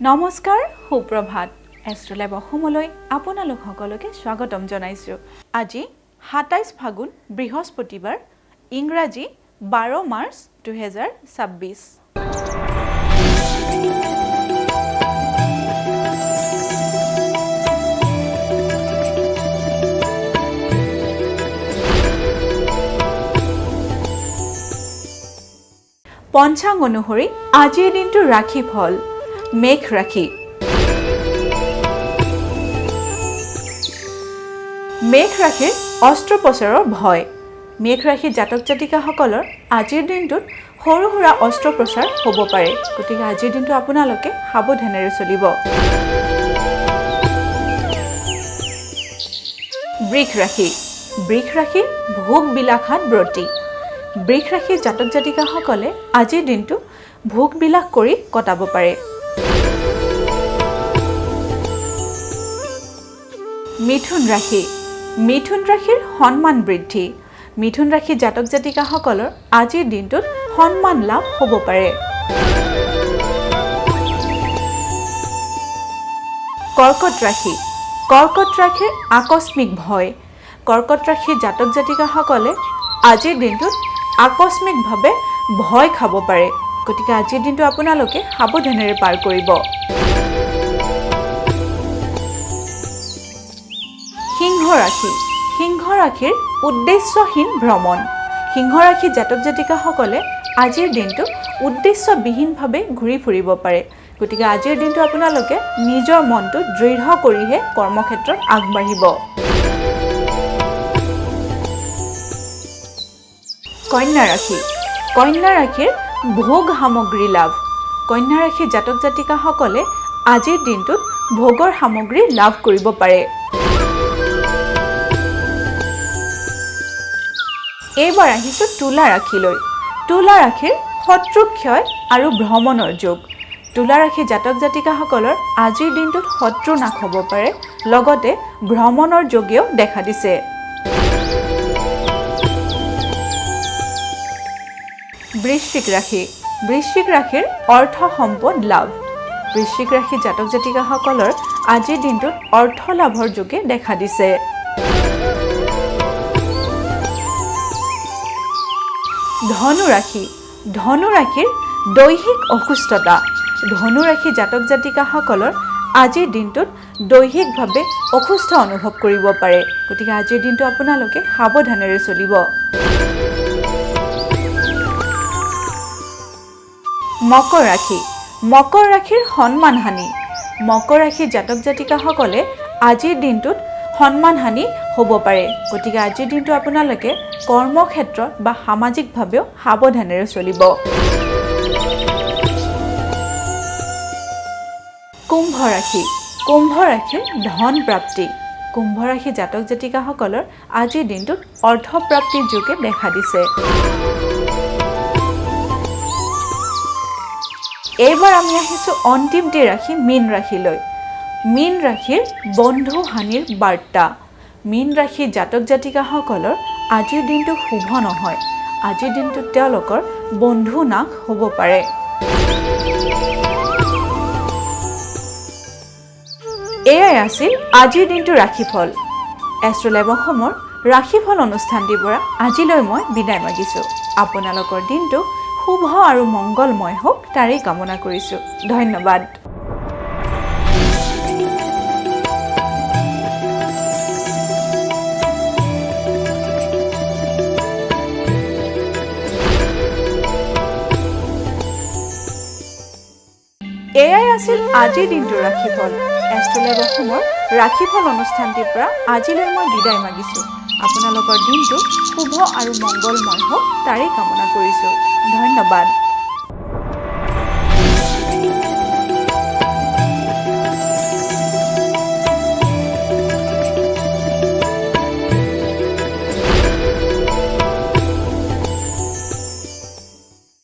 নমস্কাৰ সুপ্ৰভাত এষ্ট্ৰলাইভ অসমলৈ আপোনালোক সকলোকে স্বাগতম জনাইছো। আজি ২৭ ফাগুন বৃহস্পতিবাৰ ইংৰাজী ১২ মাৰ্চ ২০২৬। পঞ্চাংগ অনুসৰি আজিৰ দিনটো ৰাখি ফল মেঘ ৰাখি। মেঘ ৰাশিৰ অস্ত্ৰোপচাৰৰ ভয়। মেঘ ৰাশিৰ জাতক জাতিকাসকলৰ আজিৰ দিনটোত সৰু সুৰা অস্ত্ৰোপচাৰ হ'ব পাৰে, গতিকে আজিৰ দিনটো আপোনালোকে সাৱধানেৰে চলিব। বৃষ ৰাশি। বৃষ ৰাশিৰ ভোগ বিলাসত ব্ৰতী। বৃষ ৰাশিৰ জাতক জাতিকাসকলে আজিৰ দিনটো ভোগ বিলাস কৰি কটাব পাৰে। মিথুন ৰাশি। মিথুন ৰাশিৰ সন্মান বৃদ্ধি। মিথুন ৰাশিৰ জাতক জাতিকাসকলৰ আজিৰ দিনটোত সন্মান লাভ হ'ব পাৰে। কৰ্কট ৰাশি। কৰ্কট ৰাশিৰ আকস্মিক ভয়। কৰ্কট ৰাশিৰ জাতক জাতিকাসকলে আজিৰ দিনটোত আকস্মিকভাৱে ভয় খাব পাৰে, গতিকে আজিৰ দিনটো আপোনালোকে সাৱধানেৰে পাৰ কৰিব। সিংহ ৰাশি। সিংহ ৰাশিৰ উদ্দেশ্যহীন ভ্ৰমণ। সিংহ ৰাশিৰ জাতক জাতিকাসকলে আজিৰ দিনটো উদ্দেশ্যবিহীনভাৱে ঘূৰি ফুৰিব পাৰে, গতিকে আজিৰ দিনটো আপোনালোকে নিজৰ মনটো দৃঢ় কৰিহে কৰ্মক্ষেত্ৰত আগবাঢ়িব। কন্যা ৰাশি। কন্যা ৰাশিৰ ভোগ সামগ্ৰী লাভ। কন্যা ৰাশিৰ জাতক জাতিকাসকলে আজিৰ দিনটোত ভোগৰ সামগ্ৰী লাভ কৰিব পাৰে। এইবাৰ আহিছোঁ তুলা ৰাশিলৈ। তুলা ৰাশিৰ শত্ৰুক্ষয় আৰু ভ্ৰমণৰ যোগ। তুলা ৰাশিৰ জাতক জাতিকাসকলৰ আজিৰ দিনটোত শত্ৰু নাশ হ'ব পাৰে, লগতে ভ্ৰমণৰ যোগেও দেখা দিছে। বৃশ্চিক ৰাশি। বৃশ্চিক ৰাশিৰ অৰ্থ সম্পদ লাভ। বৃশ্চিক ৰাশিৰ জাতক জাতিকাসকলৰ আজিৰ দিনটোত অৰ্থ লাভৰ যোগে দেখা দিছে। ধনু ৰাশি। ধনু ৰাশিৰ দৈহিক অসুস্থতা। ধনু ৰাশিৰ জাতক জাতিকাসকলৰ আজিৰ দিনটোত দৈহিকভাৱে অসুস্থ অনুভৱ কৰিব পাৰে, গতিকে আজিৰ দিনটো আপোনালোকে সাৱধানেৰে চলিব। মকৰ ৰাশি। মকৰ ৰাশিৰ সন্মানহানি। মকৰ ৰাশিৰ জাতক জাতিকাসকলে আজিৰ দিনটোত সন্মানহানি হ'ব পাৰে, গতিকে আজিৰ দিনটো আপোনালোকে কৰ্মক্ষেত্ৰত বা সামাজিকভাৱেও সাৱধানেৰে চলিব। কুম্ভ ৰাশি। কুম্ভ ৰাশিৰ ধন প্ৰাপ্তি। কুম্ভ ৰাশিৰ জাতক জাতিকাসকলৰ আজিৰ দিনটোত অৰ্থপ্ৰাপ্তিৰ যোগে দেখা দিছে। এইবাৰ আমি আহিছোঁ অন্তিমটি ৰাশি মীন ৰাশিলৈ। মীন ৰাশিৰ বন্ধু হানিৰ বাৰ্তা। মীন ৰাশিৰ জাতক জাতিকাসকলৰ আজিৰ দিনটো শুভ নহয়। আজিৰ দিনটোত তেওঁলোকৰ বন্ধু নাশ হ'ব পাৰে। এয়াই আছিল আজিৰ দিনটো ৰাশিফল। এষ্ট্ৰলাইভ অসমৰ ৰাশিফল অনুষ্ঠানটিৰ পৰা আজিলৈ মই বিদায় মাগিছোঁ। আপোনালোকৰ দিনটো শুভ আৰু মংগলময় হওক তাৰেই কামনা কৰিছোঁ। ধন্যবাদ। এয়াই আছিল আজিৰ দিনটোৰ ৰাশিফল। এষ্ট্ৰলাইভ অসমৰ ৰাশিফল অনুষ্ঠানটিৰ পৰা আজিলৈ মই বিদায় মাগিছোঁ। আপোনালোকৰ দিনটো শুভ আৰু মংগলময় হওক তাৰেই কামনা কৰিছোঁ। ধন্যবাদ।